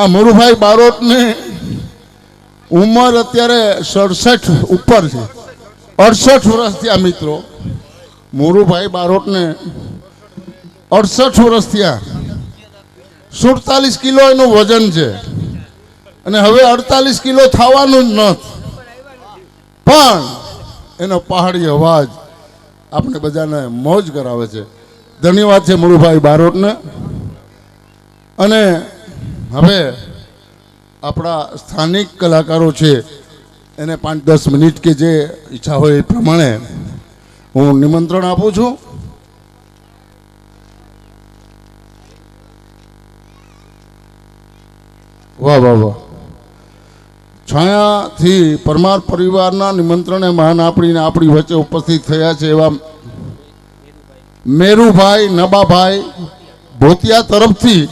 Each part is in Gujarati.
આ મુરુભાઈ બારોટની ઉંમર અત્યારે 67 ઉપર છે। 68 વર્ષ થયા મિત્રો। મુરુભાઈ બારોટને 68 વર્ષ થયા। 47 કિલો એનું વજન છે અને હવે 48 કિલો થવાનું જ નથી, પણ એનો પહાડી અવાજ આપણે બધાને મોજ કરાવે છે। ધન્યવાદ છે મુરુભાઈ બારોટને। અને હવે આપણા સ્થાનિક કલાકારો છે એને 5-10 મિનિટ કે જે ઈચ્છા હોય એ પ્રમાણે હું નિમંત્રણ આપું છું। વાહ વાહ વાહ। છાયાથી પરમાર પરિવારના નિમંત્રણે માન આપણી વચ્ચે ઉપસ્થિત થયા છે એવા મેરુભાઈ નબાભાઈ ભોતિયા તરફથી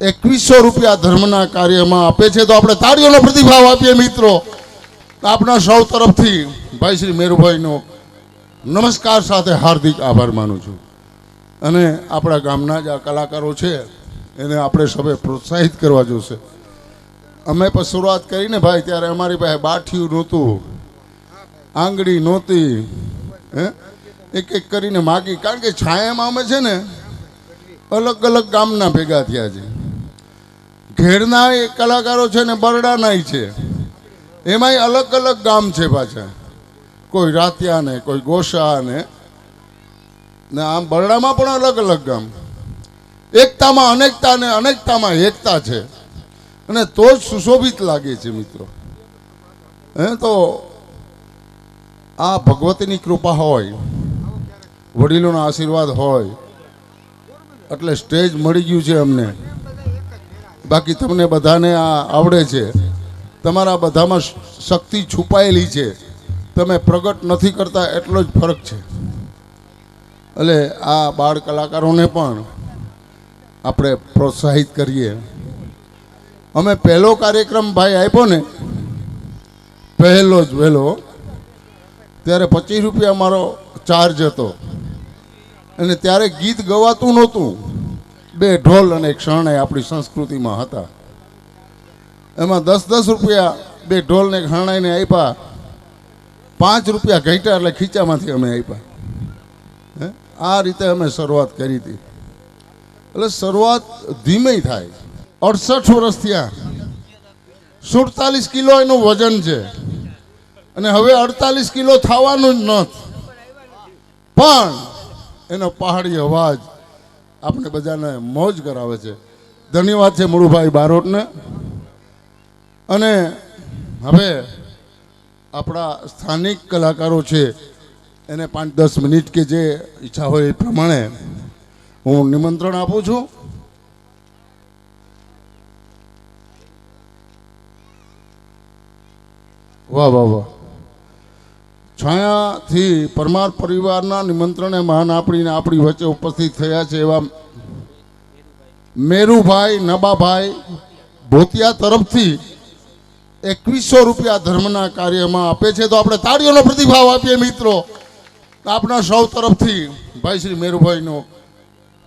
2100 રૂપિયા ધર્મના કાર્યમાં આપે છે, તો આપણે તાળીઓનો પ્રતિભાવ આપીએ મિત્રો। આપણા સૌ તરફથી ભાઈ શ્રી મેરુભાઈનો નમસ્કાર સાથે હાર્દિક આભાર માનું છું। અને આપણા ગામના જ આ કલાકારો છે એને આપણે સૌએ પ્રોત્સાહિત કરવા જોશે। અમે પણ શરૂઆત કરીને ભાઈ ત્યારે અમારી પાસે બાઠિયું નહોતું, આંગળી નહોતી, એક એક કરીને માગી, કારણ કે છાયામાં અમે છે ને અલગ અલગ ગામના ભેગા થયા છે। ઘેરના એ કલાકારો છે ને બરડાનાય છે, એમાંય અલગ અલગ ગામ છે પાછા, કોઈ રાતિયા ને કોઈ ગોસા ને આમ બરડામાં પણ અલગ અલગ ગામ। એકતામાં અનેકતા ને અનેકતામાં એકતા છે અને તો જ સુશોભિત લાગે છે મિત્રો। તો આ ભગવતીની કૃપા હોય, વડીલોના આશીર્વાદ હોય એટલે સ્ટેજ મળી ગયું છે અમને। બાકી તમને બધાને આ આવડે છે, તમારા બધામાં શક્તિ છુપાયેલી છે, તમે પ્રગટ નથી કરતા એટલો જ ફરક છે। એટલે આ બાળ કલાકારોને પણ આપણે પ્રોત્સાહિત કરીએ। અમે પહેલો કાર્યક્રમ ભાઈ આપ્યો ને, પહેલો જ વહેલો, ત્યારે 25 રૂપિયા મારો ચાર્જ હતો અને ત્યારે ગીત ગવાતું નહોતું, 2 ઢોલ અને 1 શરણાઈ આપણી સંસ્કૃતિમાં હતા। એમાં 10-10 રૂપિયા 2 ઢોલ ને 1 શરણાઈને આપ્યા, 5 રૂપિયા ઘટ્યા એટલે ખીચામાંથી અમે આપ્યા। આ રીતે અમે શરૂઆત કરી હતી। એટલે શરૂઆત ધીમે થાય। 68 વર્ષ થયા। 47 કિલો એનું વજન છે અને હવે 48 કિલો થવાનું જ નથી, પણ એનો પહાડી અવાજ આપણે બધાને મોજ કરાવે છે। ધન્યવાદ છે મુરુભાઈ બારોટને। અને હવે આપણા સ્થાનિક કલાકારો છે એને 5-10 મિનિટ કે જે ઈચ્છા હોય એ પ્રમાણે હું નિમંત્રણ આપું છું। વાહ વાહ વાહ। છાયાથી પરમાર પરિવારના નિમંત્રણે માન આપણી વચ્ચે ઉપસ્થિત થયા છે એવા મેરુભાઈ નબાભાઈ ભોતિયા તરફથી 2100 રૂપિયા ધર્મના કાર્યમાં આપે છે, તો આપણે તાળીઓનો પ્રતિભાવ આપીએ મિત્રો। આપણા સૌ તરફથી ભાઈ શ્રી મેરુભાઈનો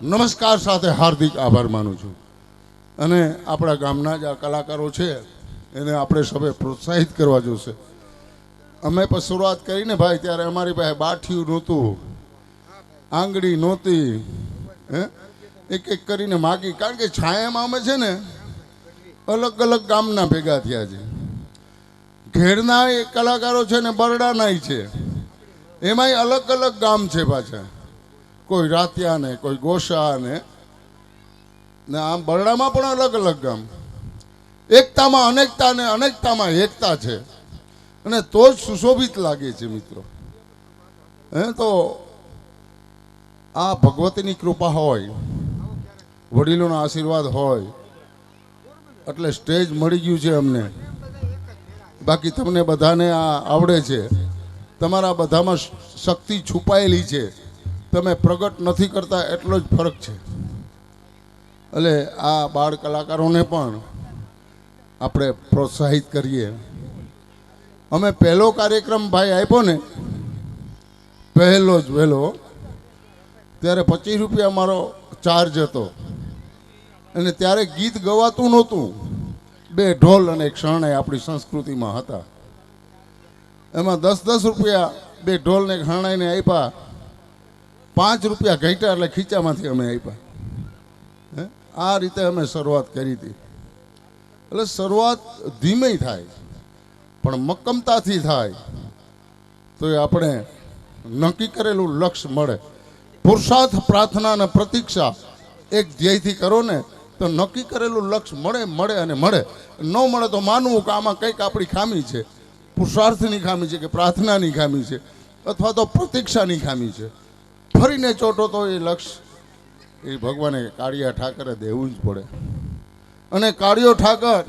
નમસ્કાર સાથે હાર્દિક આભાર માનું છું। અને આપણા ગામના જ આ કલાકારો છે એને આપણે સૌએ પ્રોત્સાહિત કરવા જોશે। અમે પણ શરૂઆત કરીને ભાઈ ત્યારે અમારી પાસે બાઠિયું નહોતું, આંગળી નહોતી, એક એક કરીને માગી, કારણ કે છાયામાં અમે છે ને અલગ અલગ ગામના ભેગા થયા છે। ઘેરના એ કલાકારો છે ને બરડાનાય છે, એમાંય અલગ અલગ ગામ છે પાછા, કોઈ રાતિયા ને કોઈ ગોસા ને આમ બરડામાં પણ અલગ અલગ ગામ। એકતામાં અનેકતા ને અનેકતામાં એકતા છે અને તો જ સુશોભિત લાગે છે મિત્રો। તો આ ભગવતીની કૃપા હોય, વડીલોના આશીર્વાદ હોય એટલે સ્ટેજ મળી ગયું છે અમને। બાકી તમને બધાને આ આવડે છે, તમારા બધામાં શક્તિ છુપાયેલી છે, તમે પ્રગટ નથી કરતા એટલો જ ફરક છે। એટલે આ બાળ કલાકારોને પણ આપણે પ્રોત્સાહિત કરીએ। અમે પહેલો કાર્યક્રમ ભાઈ આપ્યો ને, પહેલો જ વહેલો, ત્યારે 25 રૂપિયા મારો ચાર્જ હતો અને ત્યારે ગીત ગવાતું નહોતું, બે ઢોલ અને એક શરણાઈ આપણી સંસ્કૃતિમાં હતા. એમાં 10-10 રૂપિયા બે ઢોલ ને શરણાઈને આપ્યા, 5 રૂપિયા ઘટ્યા એટલે ખીચામાંથી અમે આપ્યા. આ રીતે અમે શરૂઆત કરી હતી. એટલે શરૂઆત ધીમે થાય પણ મક્કમતાથી થાય તો એ આપણે નક્કી કરેલું લક્ષ્ય મળે. પુરુષાર્થ, પ્રાર્થના અને પ્રતીક્ષા એક ધ્યેયથી કરો ને તો નક્કી કરેલું લક્ષ્ય મળે અને મળે. ન મળે તો માનવું કે આમાં કંઈક આપણી ખામી છે, પુરુષાર્થની ખામી છે કે પ્રાર્થનાની ખામી છે અથવા તો પ્રતીક્ષાની ખામી છે. ફરીને ચોટો તો એ લક્ષ્ય એ ભગવાને કાળિયા ઠાકરે દેવું જ પડે. અને કાળિયો ઠાકર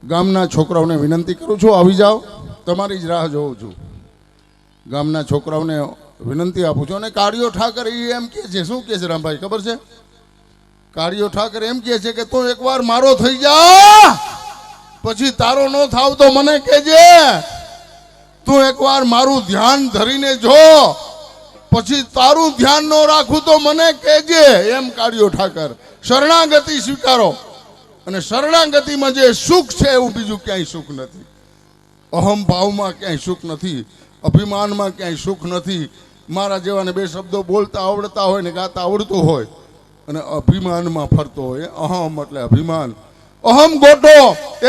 ગામના છોકરાઓને વિનંતી કરું છું, આવી જાઓ, તમારી જ રાહ જોઉં છું. ગામના છોકરાઓને વિનંતી આપું છું. અને કાળિયો ઠાકર એ એમ કહે છે, શું કહે છે રામભાઈ ખબર છે? કાળિયો ઠાકર એમ કહે છે કે તું એકવાર મારો થઈ જા, પછી તારો ન થાવ તો મને કહેજે. તું એકવાર મારું ધ્યાન ધરીને જો, પછી તારું ધ્યાન ન રાખું તો મને કહેજે. એમ કાળિયો ઠાકર. શરણાગતિ સ્વીકારો, અને શરણાગતિમાં જે સુખ છે એવું બીજું ક્યાંય સુખ નથી. અહમ ભાવમાં ક્યાંય સુખ નથી, અભિમાનમાં ક્યાંય સુખ નથી. મારા જેવાને બે શબ્દો બોલતા આવડતા હોય ને ગાતા આવડતું હોય અને અભિમાનમાં ફરતો હોય. અહમ એટલે અભિમાન. અહમ ગોટો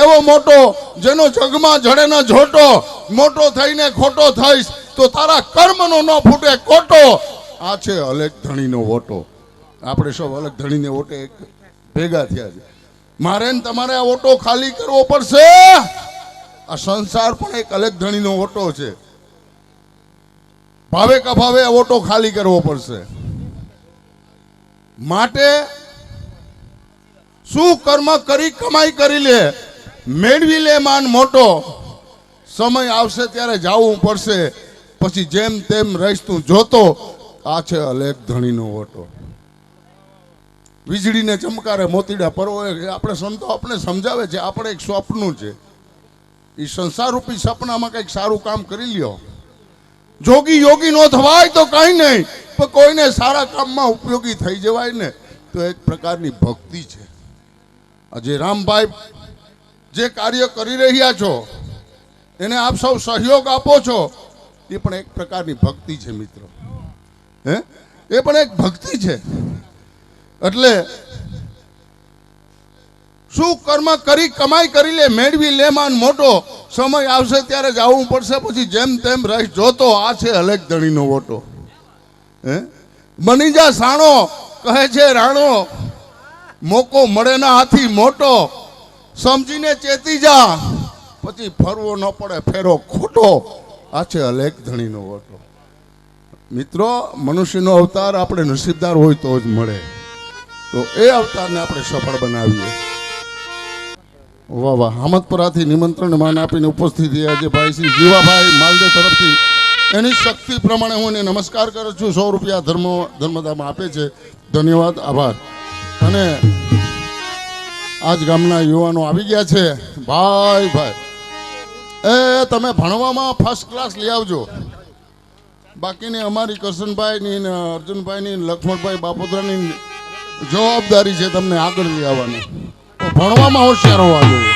એવો મોટો જેનો જગમાં જડે ન જોટો, મોટો થઈને ખોટો થઈશ તો તારા કર્મનો ન ફૂટે કોટો. આ છે અલગ ધણીનો ઓટો. આપણે સૌ અલગ ધણીને ઓટે ભેગા થયા છે. મારે ને તમારે આ ઓટો ખાલી કરવો પડશે. આ સંસાર પણ એક અલગ ધણીનો ઓટો છે. ભાવે કભાવે ઓટો ખાલી કરવો પડશે. માટે શું કર્મ કરી કમાઈ કરી લે, મેળવી લે માન મોટો. સમય આવશે ત્યારે જાવું પડશે, પછી જેમ તેમ રહીશ તું જોતો. આ છે અલેખ ધણીનો ઓટો. વીજળીને ચમકારે મોતીડા પરવો, આપણે સંતો આપણે સમજાવે છે, આપણે એક સ્વપ્નું છે. એ સંસારરૂપી સપનામાં કંઈક સારું કામ કરી લ્યો. જોગી યોગી નો થવાય તો કઈ નહીં, પણ કોઈને સારા કામમાં ઉપયોગી થઈ જવાય ને તો એક પ્રકારની ભક્તિ છે. આજે રામભાઈ જે કાર્ય કરી રહ્યા છો એને આપ સૌ સહયોગ આપો છો, એ પણ એક પ્રકારની ભક્તિ છે મિત્રો. એ પણ એક ભક્તિ છે. એટલે શું કર્મ કરી કમાઈ કરી લે, મેળવી લે માન મોટો. સમય આવશે ત્યારે જ આવવું પડશે, પછી જેમ તેમ રહીશ જોતો. આ છે અલેખ ધણીનો ઓટો. બની જા સાણો કહે છે રાણો, મોકો મળે ના હાથી મોટો. સમજીને ચેતી જા, પછી ફરવો ન પડે ફેરો ખોટો. આ છે અલેખ ધણીનો ઓટો. મિત્રો, મનુષ્યનો અવતાર આપણે નસીબદાર હોય તો જ મળે, તો એ અવતારને આપણે સફળ બનાવીએ. વાહ વાહ. હામદપરાથી નિમંત્રણ માન આપીને ઉપસ્થિત થયા છે ભાઈ શ્રી જીવાભાઈ માલદે તરફથી. એની શક્તિ પ્રમાણે હું એને નમસ્કાર કરું છું. 100 રૂપિયા ધર્મદામાં આપે છે. ધન્યવાદ, આભાર. અને આજ ગામના યુવાનો આવી ગયા છે. ભાઈ એ તમે ભણવામાં ફર્સ્ટ ક્લાસ લઈ આવજો. બાકીની અમારી કરશનભાઈની ને અર્જુનભાઈની લક્ષ્મણભાઈ બાપોદરાની જવાબદારી છે તમને આગળ લઈ આવવાની. ભણવામાં હોશિયાર હોવા જોઈએ.